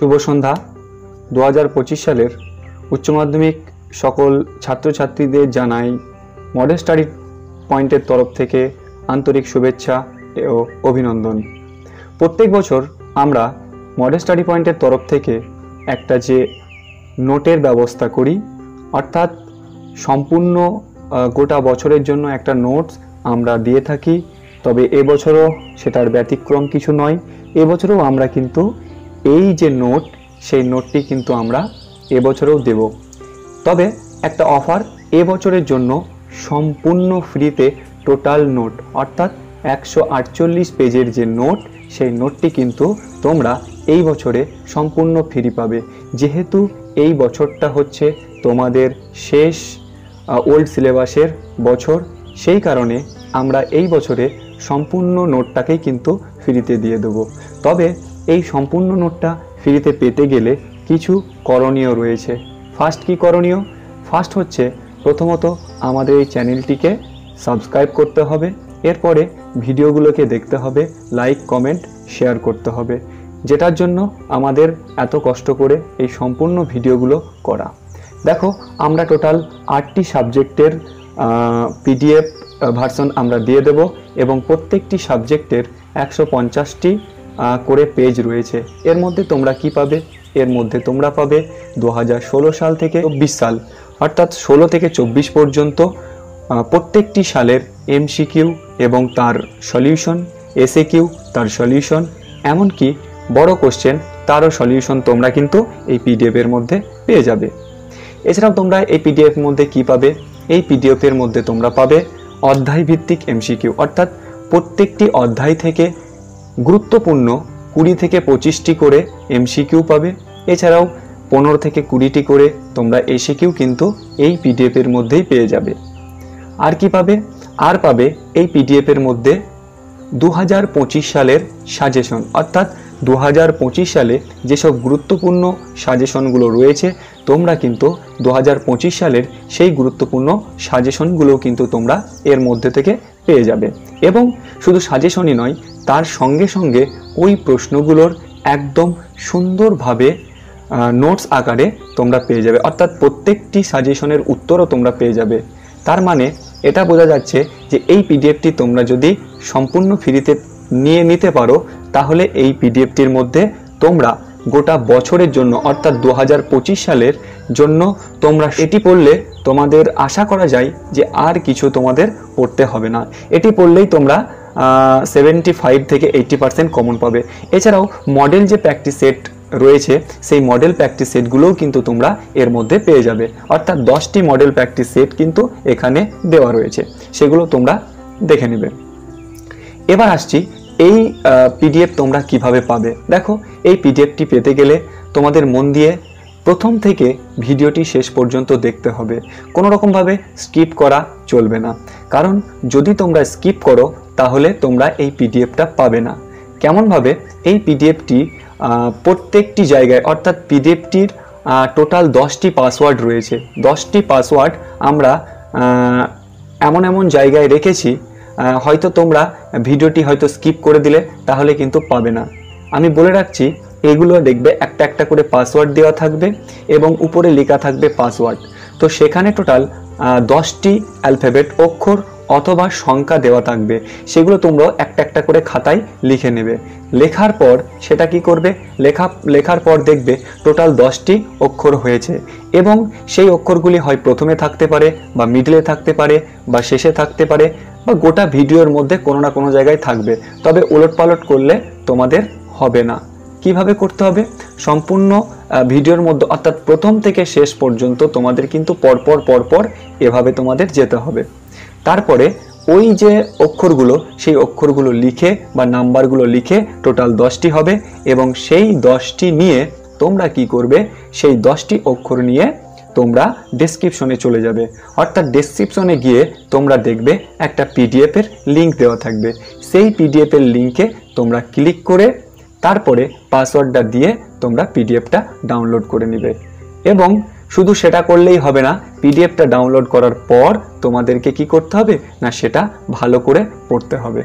শুভ সন্ধ্যা। 2025 সালের উচ্চ মাধ্যমিক সকল ছাত্রছাত্রীদের জানাই মডেল স্টাডি পয়েন্টের তরফ থেকে আন্তরিক শুভেচ্ছা ও অভিনন্দন। প্রত্যেক বছর আমরা মডেল স্টাডি পয়েন্টের তরফ থেকে একটা যে নোটের ব্যবস্থা করি, অর্থাৎ সম্পূর্ণ গোটা বছরের জন্য একটা নোটস আমরা দিয়ে থাকি। তবে এবছরও সেটার ব্যতিক্রম কিছু নয়। এবছরও আমরা কিন্তু এই যে নোট, সেই নোটটি কিন্তু আমরা এবছরেও দেব। তবে একটা অফার, এবছরের জন্য সম্পূর্ণ ফ্রিতে টোটাল নোট, অর্থাৎ 148 পেজের যে নোট, সেই নোটটি কিন্তু তোমরা এই বছরে সম্পূর্ণ ফ্রি পাবে। যেহেতু এই বছরটা হচ্ছে তোমাদের শেষ ওল্ড সিলেবাসের বছর, সেই কারণে আমরা এই বছরে সম্পূর্ণ নোটটাকেই কিন্তু ফ্রিতে দিয়ে দেবো। তবে এই সম্পূর্ণ নোটটা ফ্রিতে পেতে গেলে কিছু করণীয় রয়েছে। ফার্স্ট কি করণীয়? ফার্স্ট হচ্ছে প্রথমত আমাদের এই চ্যানেলটিকে সাবস্ক্রাইব করতে হবে, এরপরে ভিডিওগুলোকে দেখতে হবে, লাইক কমেন্ট শেয়ার করতে হবে, যেটার জন্য আমাদের এত কষ্ট করে এই সম্পূর্ণ ভিডিওগুলো করা। দেখো, আমরা টোটাল 8টি সাবজেক্টের পিডিএফ ভার্সন আমরা দিয়ে দেব এবং প্রত্যেকটি সাবজেক্টের 150টি করে পেজ রয়েছে। এর মধ্যে তোমরা কি পাবে? এর মধ্যে তোমরা পাবে 2016 সাল থেকে 24 সাল, অর্থাৎ 16 থেকে 24 পর্যন্ত প্রত্যেকটি সালের এমসিকিউ এবং তার সলিউশন, এসএকিউ তার সলিউশন, এমনকি বড় কোশ্চেন তারও সলিউশন তোমরা কিন্তু এই পিডিএফের মধ্যে পেয়ে যাবে। এছাড়াও তোমরা এই পিডিএফ এর মধ্যে কি পাবে? এই পিডিএফ এর মধ্যে তোমরা পাবে অধ্যায় ভিত্তিক এমসিকিউ, অর্থাৎ প্রত্যেকটি অধ্যায় থেকে গুরুত্বপূর্ণ 20 থেকে 25টি করে এমসিকিউ পাবে। এছাড়াও 15 থেকে 20টি করে তোমরা এসিকিউ কিন্তু এই পিডিএফ এর মধ্যেই পেয়ে যাবে। আর কি পাবে? আর পাবে এই পিডিএফ এর মধ্যে 2025 সালের সাজেশন, অর্থাৎ 2025 সালে যেসব গুরুত্বপূর্ণ সাজেশনগুলো রয়েছে, তোমরা কিন্তু 2025 সালের সেই গুরুত্বপূর্ণ সাজেশনগুলো কিন্তু তোমরা এর মধ্যে থেকে পেয়ে যাবে। এবং শুধু সাজেশনই নয়, তার সঙ্গে সঙ্গে ওই প্রশ্নগুলোর একদম সুন্দরভাবে নোটস আকারে তোমরা পেয়ে যাবে, অর্থাৎ প্রত্যেকটি সাজেশনের উত্তরও তোমরা পেয়ে যাবে। তার মানে এটা বোঝা যাচ্ছে যে এই পিডিএফটি তোমরা যদি সম্পূর্ণ ফ্রিতে নিয়ে নিতে পারো, তাহলে এই পিডিএফটির মধ্যে তোমরা গোটা বছরের জন্য, অর্থাৎ 2025 সালের জন্য তোমরা এটি পড়লে তোমাদের আশা করা যায় যে আর কিছু তোমাদের পড়তে হবে না। এটি পড়লেই তোমরা 75 থেকে 80% কমন পাবে। এছাড়াও মডেল যে প্র্যাকটিস সেট রয়েছে, সেই মডেল প্র্যাকটিস সেটগুলোও কিন্তু তোমরা এর মধ্যে পেয়ে যাবে, অর্থাৎ 10টি মডেল প্র্যাকটিস সেট কিন্তু এখানে দেওয়া রয়েছে, সেগুলো তোমরা দেখে নেবে। এবার আসছি এই পিডিএফ তোমরা কিভাবে পাবে। দেখো, এই পিডিএফটি পেতে গেলে তোমাদের মন দিয়ে প্রথম থেকে ভিডিওটি শেষ পর্যন্ত দেখতে হবে। কোনো রকমভাবে স্কিপ করা চলবে না, কারণ যদি তোমরা স্কিপ করো তাহলে তোমরা এই পিডিএফটা পাবে না। কেমনভাবে? এই পিডিএফটি প্রত্যেকটি জায়গায়, অর্থাৎ পিডিএফটির টোটাল 10টি পাসওয়ার্ড রয়েছে। 10টি পাসওয়ার্ড আমরা এমন এমন জায়গায় রেখেছি, হয়তো তোমরা ভিডিওটি হয়তো স্কিপ করে দিলে তাহলে কিন্তু পাবে না। আমি বলে রাখছি, এগুলো দেখবে একটা একটা করে পাসওয়ার্ড দেওয়া থাকবে এবং উপরে লেখা থাকবে পাসওয়ার্ড। তো সেখানে টোটাল 10টি অ্যালফাবেট, অক্ষর অথবা সংখ্যা দেওয়া থাকবে। সেগুলো তোমরা একটা একটা করে খাতায় লিখে নেবে। লেখার পর সেটা কি করবে? লেখার পর দেখবে টোটাল 10টি অক্ষর হয়েছে এবং সেই অক্ষরগুলি হয় প্রথমে থাকতে পারে, বা মিডলে থাকতে পারে, বা শেষে থাকতে পারে, বা গোটা ভিডিওর মধ্যে কোনো না কোনো জায়গায় থাকবে। তবে ওলটপালট করলে তোমাদের হবে না। কিভাবে করতে হবে? সম্পূর্ণ ভিডিওর মধ্যে, অর্থাৎ প্রথম থেকে শেষ পর্যন্ত তোমাদের কিন্তু পরপর এভাবে তোমাদের যেতে হবে। তারপরে ওই যে অক্ষরগুলো, সেই অক্ষরগুলো লিখে বা নাম্বারগুলো লিখে টোটাল 10টি হবে এবং সেই 10টি নিয়ে তোমরা কি করবে? সেই 10টি অক্ষর নিয়ে তোমরা ডেসক্রিপশনে চলে যাবে, অর্থাৎ ডেসক্রিপশনে গিয়ে তোমরা দেখবে একটা পিডিএফের লিঙ্ক দেওয়া থাকবে। সেই পিডিএফের লিঙ্কে তোমরা ক্লিক করে তারপরে পাসওয়ার্ডটা দিয়ে তোমরা পিডিএফটা ডাউনলোড করে নেবে। এবং শুধু সেটা করলেই হবে না, পিডিএফটা ডাউনলোড করার পর তোমাদেরকে কি করতে হবে না, সেটা ভালো করে পড়তে হবে।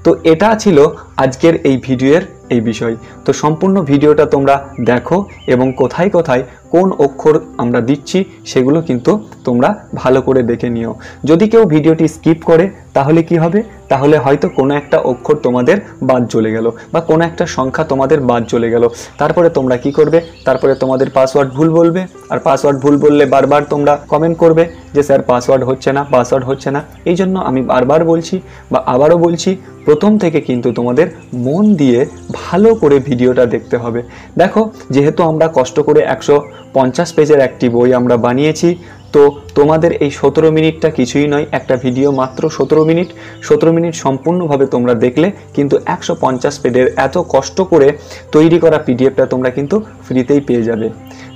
তো এটা ছিল আজকের এই ভিডিওর এই বিষয়। তো সম্পূর্ণ ভিডিওটা তোমরা দেখো এবং কোথায় কোথায় কোন অক্ষর আমরা দিচ্ছি সেগুলো কিন্তু তোমরা ভালো করে দেখে নিও। যদি কেউ ভিডিওটি স্কিপ করে তাহলে কি হবে, তাহলে হয়তো কোনো একটা অক্ষর তোমাদের বাদ চলে গেল বা কোনো একটা সংখ্যা তোমাদের বাদ চলে গেল। তারপরে তোমরা কি করবে, তারপরে তোমাদের পাসওয়ার্ড ভুল বলবে, আর পাসওয়ার্ড ভুল বললে বারবার তোমরা কমেন্ট করবে যে স্যার পাসওয়ার্ড হচ্ছে না, পাসওয়ার্ড হচ্ছে না। এই জন্য আমি বারবার বলছি বা আবারও বলছি, প্রথম থেকে কিন্তু তোমাদের মন দিয়ে ভালো করে ভিডিওটা দেখতে হবে। দেখো, যেহেতু আমরা কষ্ট করে 150 পেজের একটি বই আমরা বানিয়েছি, তো তোমাদের এই 17 মিনিটটা কিছুই নয়। একটা ভিডিও মাত্র 17 মিনিট, 17 মিনিট সম্পূর্ণভাবে তোমরা দেখলে কিন্তু 150 পেজের এত কষ্ট করে তৈরি করা পিডিএফটা তোমরা কিন্তু ফ্রিতেই পেয়ে যাবে।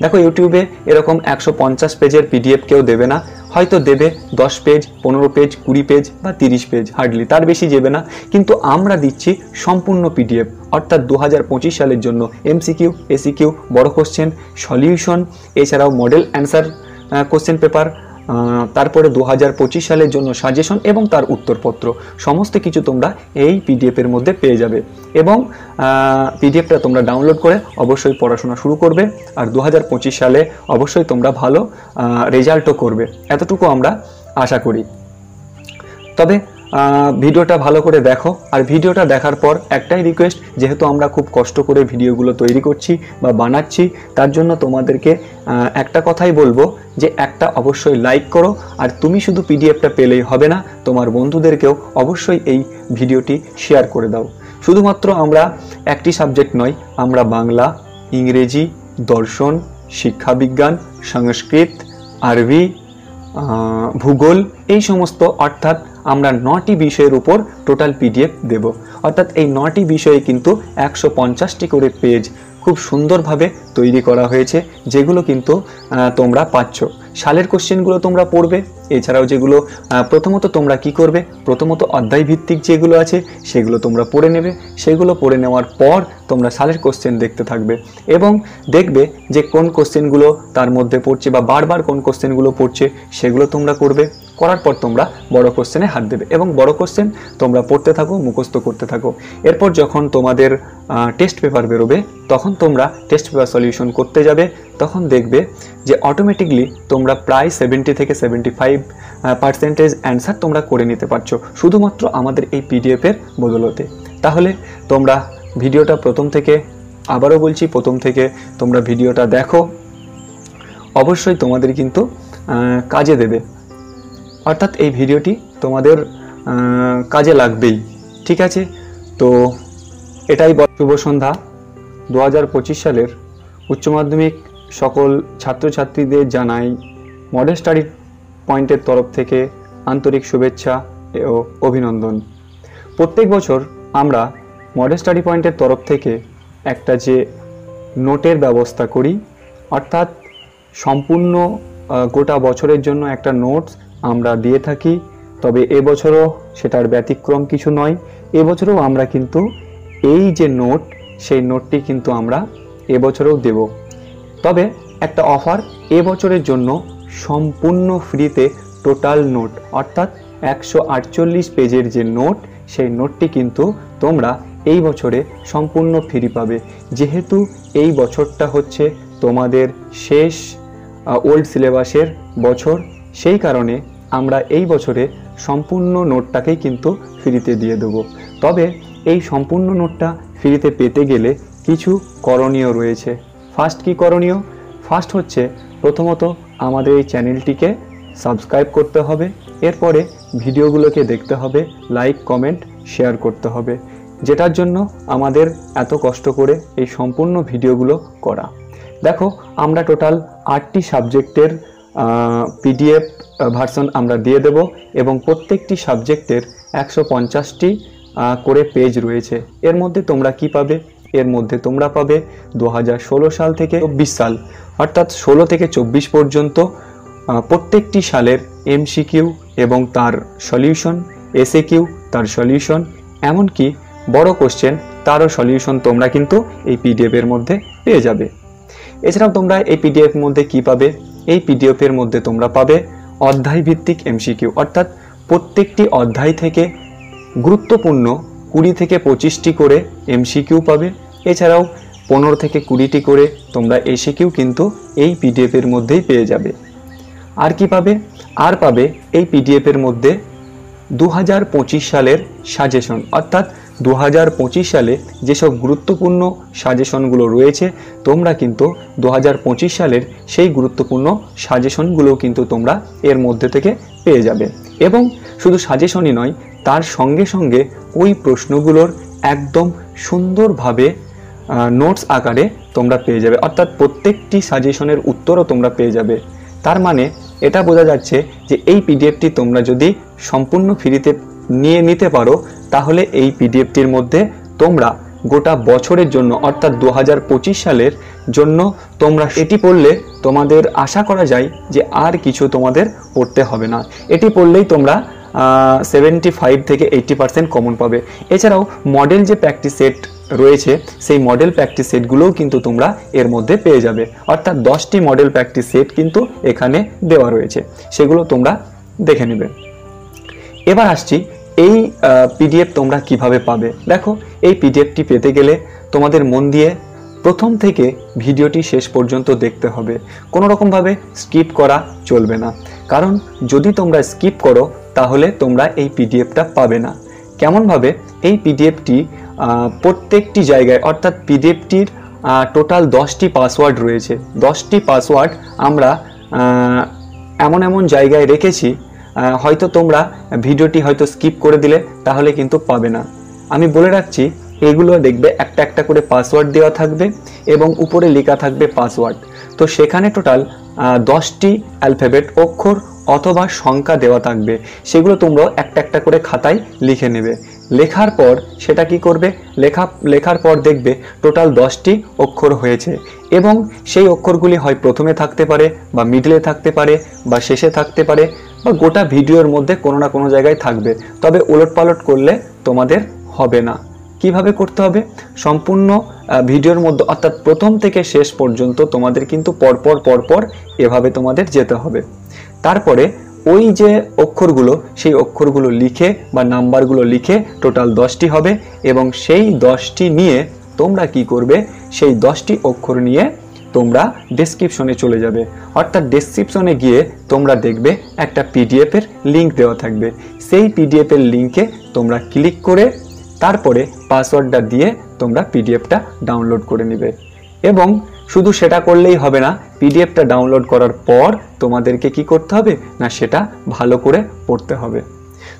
দেখো, ইউটিউবে এরকম 150 পেজের পিডিএফ কেউ দেবে না, হয়তো দেবে 10 পেজ, 15 পেজ, 20 পেজ বা 30 পেজ, হার্ডলি তার বেশি দেবে না। কিন্তু আমরা দিচ্ছি সম্পূর্ণ পিডিএফ, অর্থাৎ 2025 সালের জন্য এমসিকিউ, এসিকিউ, বড় কোশ্চেন, সলিউশন, এছাড়াও মডেল অ্যান্সার কোশ্চেন পেপার, তারপরে 2025 সালের জন্য সাজেশন এবং তার উত্তরপত্র, সমস্ত কিছু তোমরা এই পিডিএফের মধ্যে পেয়ে যাবে। এবং পিডিএফটা তোমরা ডাউনলোড করে অবশ্যই পড়াশোনা শুরু করবে, আর 2025 সালে অবশ্যই তোমরা ভালো রেজাল্টও করবে, এতটুকু আমরা আশা করি। তবে ভিডিওটা ভালো করে দেখো, আর ভিডিওটা দেখার পর একটাই রিকোয়েস্ট, যেহেতু আমরা খুব কষ্ট করে ভিডিওগুলো তৈরি করছি বা বানাচ্ছি, তার জন্য তোমাদেরকে একটা কথাই বলবো যে একটা অবশ্যই লাইক করো। আর তুমি শুধু পিডিএফটা পেলেই হবে না, তোমার বন্ধুদেরকেও অবশ্যই এই ভিডিওটি শেয়ার করে দাও। শুধুমাত্র আমরা একটি সাবজেক্ট নয়, আমরা বাংলা, ইংরেজি, দর্শন, শিক্ষাবিজ্ঞান, সংস্কৃত, আরবি, ভূগোল, এই সমস্ত, অর্থাৎ আমরা 9টি বিষয়ের উপর টোটাল পিডিএফ দেব। অর্থাৎ এই 9টি বিষয়ে কিন্তু 150টি করে পেজ খুব সুন্দরভাবে তৈরি করা হয়েছে, যেগুলো কিন্তু তোমরা পাচ্ছ। সালের কোশ্চেনগুলো তোমরা পড়বে, এছাড়াও যেগুলো প্রথমত তোমরা কি করবে, প্রথমত অধ্যায় ভিত্তিক যেগুলো আছে সেগুলো তোমরা পড়ে নেবে। সেগুলো পড়ে নেওয়ার পর তোমরা সালের কোশ্চেন দেখতে থাকবে এবং দেখবে যে কোন কোশ্চেনগুলো তার মধ্যে পড়ছে বা বারবার কোন কোশ্চেনগুলো পড়ছে, সেগুলো তোমরা করবে। করার পর তোমরা বড় কোশ্চেনে হাত দেবে এবং বড় কোশ্চেন তোমরা পড়তে থাকো, মুখস্থ করতে থাকো। এরপর যখন তোমাদের টেস্ট পেপার বেরোবে, তখন তোমরা টেস্ট পেপার সলিউশন করতে যাবে। তখন দেখবে যে অটোমেটিকলি তোমরা প্রায় 70 থেকে 75% অ্যান্সার তোমরা করে নিতে পারছো, শুধুমাত্র আমাদের এই পিডিএফের বদলতে। তাহলে তোমরা ভিডিওটা প্রথম থেকে, আবারও বলছি, প্রথম থেকে তোমরা ভিডিওটা দেখো, অবশ্যই তোমাদের কিন্তু কাজে দেবে, অর্থাৎ এই ভিডিওটি তোমাদের কাজে লাগবেই। ঠিক আছে, তো এটাই শুভ সন্ধ্যা। 2025 সালের উচ্চ মাধ্যমিক সকল ছাত্রছাত্রীদের জানাই মডেল স্টাডি পয়েন্টের তরফ থেকে আন্তরিক শুভেচ্ছা ও অভিনন্দন। প্রত্যেক বছর আমরা মডেল স্টাডি পয়েন্টের তরফ থেকে একটা যে নোটের ব্যবস্থা করি, অর্থাৎ সম্পূর্ণ গোটা বছরের জন্য একটা নোটস আমরা দিয়ে থাকি। তবে এবছরও সেটার ব্যতিক্রম কিছু নয়। এবছরও আমরা কিন্তু এই যে নোট, সেই নোটটি কিন্তু আমরা এবছরেও দেব। তবে একটা অফার, এবছরের জন্য সম্পূর্ণ ফ্রিতে টোটাল নোট, অর্থাৎ 148 পেজের যে নোট, সেই নোটটি কিন্তু তোমরা এই বছরে সম্পূর্ণ ফ্রি পাবে। যেহেতু এই বছরটা হচ্ছে তোমাদের শেষ ওল্ড সিলেবাসের বছর, সেই কারণে আমরা এই বছরে সম্পূর্ণ নোটটাকেই কিন্তু ফ্রিতে দিয়ে দেব। তবে এই সম্পূর্ণ নোটটা ফ্রিতে পেতে গেলে কিছু করণীয় রয়েছে। ফার্স্ট কি করণীয়? ফার্স্ট হচ্ছে প্রথমত আমাদের এই চ্যানেলটিকে সাবস্ক্রাইব করতে হবে, এরপরে ভিডিওগুলোকে দেখতে হবে, লাইক, কমেন্ট, শেয়ার করতে হবে, যেটার জন্য আমাদের এত কষ্ট করে এই সম্পূর্ণ ভিডিওগুলো করা। দেখো, আমরা টোটাল 8টি সাবজেক্টের পিডিএফ ভার্সন আমরা দিয়ে দেব এবং প্রত্যেকটি সাবজেক্টের 150টি করে পেজ রয়েছে। এর মধ্যে তোমরা কি পাবে? এর মধ্যে তোমরা পাবে 2016 সাল থেকে 24 সাল, অর্থাৎ 16 থেকে 24 পর্যন্ত প্রত্যেকটি সালের এমসিকিউ এবং তার সলিউশন, এসএকিউ তার সলিউশন, এমনকি বড় কোশ্চেন তারও সলিউশন তোমরা কিন্তু এই পিডিএফের মধ্যে পেয়ে যাবে। এছাড়াও তোমরা এই পিডিএফ মধ্যে কি পাবে? এই পিডিএফের মধ্যে তোমরা পাবে অধ্যায় ভিত্তিক এমসিকিউ, অর্থাৎ প্রত্যেকটি অধ্যায় থেকে গুরুত্বপূর্ণ 20 থেকে 25টি করে এমসিকিউ পাবে, এছাড়াও 15 থেকে 20টি করে তোমরা এসিকিউ কিন্তু এই পিডিএফের মধ্যেই পেয়ে যাবে। আর কি পাবে? আর পাবে এই পিডিএফের মধ্যে 2025 সালের সাজেশন, অর্থাৎ 2025 সালে যেসব গুরুত্বপূর্ণ সাজেশনগুলো রয়েছে তোমরা কিন্তু 2025 সালের সেই গুরুত্বপূর্ণ সাজেশনগুলো কিন্তু তোমরা এর মধ্যে থেকে পেয়ে যাবে। এবং শুধু সাজেশনই নয়, তার সঙ্গে সঙ্গে ওই প্রশ্নগুলোর একদম সুন্দরভাবে নোটস আকারে তোমরা পেয়ে যাবে, অর্থাৎ প্রত্যেকটি সাজেশনের উত্তরও তোমরা পেয়ে যাবে। তার মানে এটা বোঝা যাচ্ছে যে এই পিডিএফটি তোমরা যদি সম্পূর্ণ ফ্রিতে নিতে পারো তাহলে এই পিডিএফটির মধ্যে তোমরা গোটা বছরের জন্য অর্থাৎ 2025 সালের জন্য তোমরা এটি পড়লে তোমাদের আশা করা যায় যে আর কিছু তোমাদের পড়তে হবে না। এটি পড়লেই তোমরা 75 থেকে 80% কমন পাবে। এছাড়াও মডেল যে প্র্যাকটিস সেট রয়েছে সেই মডেল প্র্যাকটিস সেটগুলোও কিন্তু তোমরা এর মধ্যে পেয়ে যাবে, অর্থাৎ 10টি মডেল প্র্যাকটিস সেট কিন্তু এখানে দেওয়া রয়েছে, সেগুলো তোমরা দেখে নেবে। এবার আসছি এই পিডিএফ তোমরা কিভাবে পাবে। দেখো, এই পিডিএফটি পেতে গেলে তোমাদের মন দিয়ে প্রথম থেকে ভিডিওটি শেষ পর্যন্ত দেখতে হবে, কোনো রকমভাবে স্কিপ করা চলবে না, কারণ যদি তোমরা স্কিপ করো তাহলে তোমরা এই পিডিএফটা পাবে না। কেমনভাবে? এই পিডিএফটি প্রত্যেকটি জায়গায়, অর্থাৎ পিডিএফটির টোটাল 10টি পাসওয়ার্ড রয়েছে। 10টি পাসওয়ার্ড আমরা এমন এমন জায়গায় রেখেছি, হয়তো তোমরা ভিডিওটি হয়তো স্কিপ করে দিলে তাহলে কিন্তু পাবে না। আমি বলে রাখছি, এগুলো দেখবে একটা একটা করে পাসওয়ার্ড দেওয়া থাকবে এবং উপরে লেখা থাকবে পাসওয়ার্ড। তো সেখানে টোটাল 10টি অ্যালফাবেট, অক্ষর অথবা সংখ্যা দেওয়া থাকবে, সেগুলো তোমরা একটা একটা করে খাতায় লিখে নেবে। লেখার পর সেটা কি করবে? লেখার পর দেখবে টোটাল 10টি অক্ষর হয়েছে এবং সেই অক্ষরগুলি হয় প্রথমে থাকতে পারে বা মিডলে থাকতে পারে বা শেষে থাকতে পারে বা গোটা ভিডিওর মধ্যে কোনো না কোনো জায়গায় থাকবে, তবে ওলটপালট করলে তোমাদের হবে না। কিভাবে করতে হবে? সম্পূর্ণ ভিডিওর মধ্যে, অর্থাৎ প্রথম থেকে শেষ পর্যন্ত তোমাদের কিন্তু পরপর এভাবে তোমাদের যেতে হবে। তারপরে ওই যে অক্ষরগুলো, সেই অক্ষরগুলো লিখে বা নাম্বারগুলো লিখে টোটাল 10টি হবে এবং সেই 10টি নিয়ে তোমরা কি করবে? সেই 10টি অক্ষর নিয়ে তোমরা ডেসক্রিপশনে চলে যাবে, অর্থাৎ ডেসক্রিপশনে গিয়ে তোমরা দেখবে একটা পিডিএফের লিঙ্ক দেওয়া থাকবে। সেই পিডিএফের লিঙ্কে তোমরা ক্লিক করে তারপরে পাসওয়ার্ডটা দিয়ে তোমরা পিডিএফটা ডাউনলোড করে নেবে। এবং শুধু সেটা করলেই হবে না, পিডিএফটা ডাউনলোড করার পর তোমাদেরকে কি করতে হবে না, সেটা ভালো করে পড়তে হবে।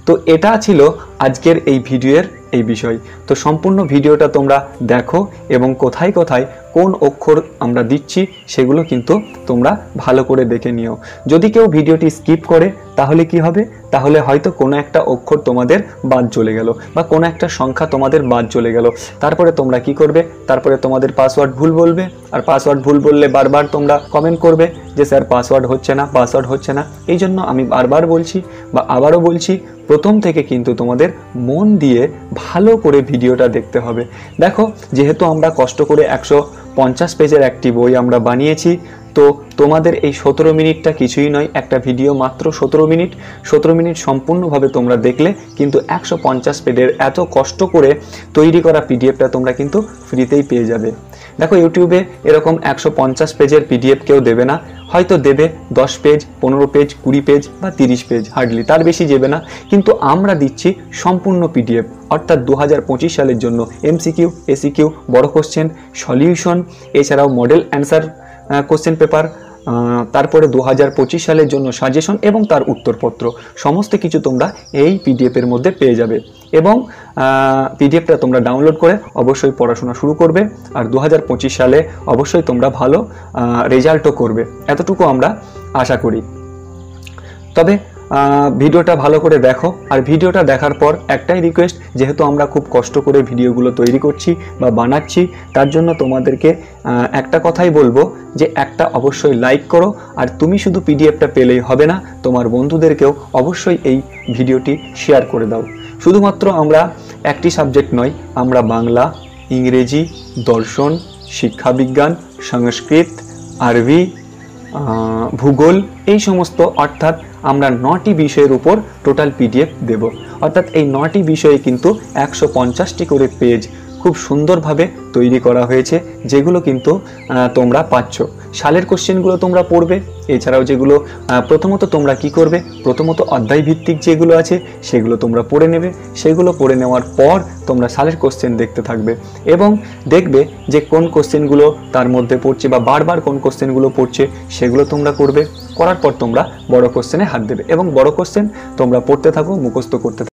তো এটা ছিল আজকের এই ভিডিওর এই বিষয়। তো সম্পূর্ণ ভিডিওটা তোমরা দেখো এবং কোথায় কোথায় কোন অক্ষর আমরা দিচ্ছি সেগুলো কিন্তু তোমরা ভালো করে দেখে নিও। যদি কেউ ভিডিওটি স্কিপ করে তাহলে কি হবে? তাহলে হয়তো কোনো একটা অক্ষর তোমাদের বাদ চলে গেল বা কোনো একটা সংখ্যা তোমাদের বাদ চলে গেল। তারপরে তোমরা কি করবে? তারপরে তোমাদের পাসওয়ার্ড ভুল বলবে, আর পাসওয়ার্ড ভুল বললে বারবার তোমরা কমেন্ট করবে যে স্যার পাসওয়ার্ড হচ্ছে না, পাসওয়ার্ড হচ্ছে না। এই জন্য আমি বারবার বলছি বা আবারও বলছি, প্রথম থেকে কিন্তু তোমাদের মন দিয়ে ভালো করে ভিডিওটা দেখতে হবে। দেখো, যেহেতু আমরা কষ্ট করে 150 পেজের একটি বই আমরা বানিয়েছি, তো তোমাদের এই 17 মিনিটটা কিছুই নয়, একটা ভিডিও মাত্র 17 মিনিট সম্পূর্ণভাবে তোমরা দেখলে কিন্তু 150 পেজের এত কষ্ট করে তৈরি করা পিডিএফটা তোমরা কিন্তু ফ্রিতেই পেয়ে যাবে। দেখো, ইউটিউবে এরকম 150 পেজের পিডিএফ কেউ দেবে না, হয়তো দেবে 10 পেজ, 15 পেজ, 20 পেজ বা 30 পেজ, হার্ডলি তার বেশি দেবে না। কিন্তু আমরা দিচ্ছি সম্পূর্ণ পিডিএফ, অর্থাৎ 2025 সালের জন্য এমসিকিউ, এসিকিউ, বড় কোশ্চেন, সলিউশন, এছাড়াও মডেল অ্যান্সার কোশ্চেন পেপার, তারপরে 2025 সালের জন্য সাজেশন এবং তার উত্তরপত্র, সমস্ত কিছু তোমরা এই পিডিএফের মধ্যে পেয়ে যাবে। এবং পিডিএফটা তোমরা ডাউনলোড করে অবশ্যই পড়াশোনা শুরু করবে, আর 2025 সালে অবশ্যই তোমরা ভালো রেজাল্টও করবে, এতটুকু আমরা আশা করি। তবে ভিডিওটা ভালো করে দেখো, আর ভিডিওটা দেখার পর একটাই রিকোয়েস্ট, যেহেতু আমরা খুব কষ্ট করে ভিডিওগুলো তৈরি করছি বা বানাচ্ছি, তার জন্য তোমাদেরকে একটা কথাই বলবো যে একটা অবশ্যই লাইক করো। আর তুমি শুধু পিডিএফটা পেলেই হবে না, তোমার বন্ধুদেরকেও অবশ্যই এই ভিডিওটি শেয়ার করে দাও। শুধুমাত্র আমরা একটি সাবজেক্ট নয়, আমরা বাংলা, ইংরেজি, দর্শন, শিক্ষাবিজ্ঞান, সংস্কৃত, আরবি, ভূগোল, এই সমস্ত, অর্থাৎ আমরা 9টি বিষয়ের উপর টোটাল পিডিএফ দেব। অর্থাৎ এই 9টি বিষয়ে কিন্তু 150টি করে পেজ খুব সুন্দরভাবে তৈরি করা হয়েছে, যেগুলো কিন্তু তোমরা পাচ্ছ। সালের কোশ্চেনগুলো তোমরা পড়বে। এছাড়াও যেগুলো প্রথমত তোমরা কি করবে, প্রথমত অধ্যায় ভিত্তিক যেগুলো আছে সেগুলো তোমরা পড়ে নেবে। সেগুলো পড়ে নেওয়ার পর তোমরা সালের কোশ্চেন দেখতে থাকবে এবং দেখবে যে কোন কোশ্চেনগুলো তার মধ্যে পড়ছে বা বারবার কোন কোশ্চেনগুলো পড়ছে, সেগুলো তোমরা করবে। করার পর তোমরা বড় কোশ্চেনে হাত দেবে এবং বড় কোশ্চেন তোমরা পড়তে থাকো, মুখস্থ করতে থাকো।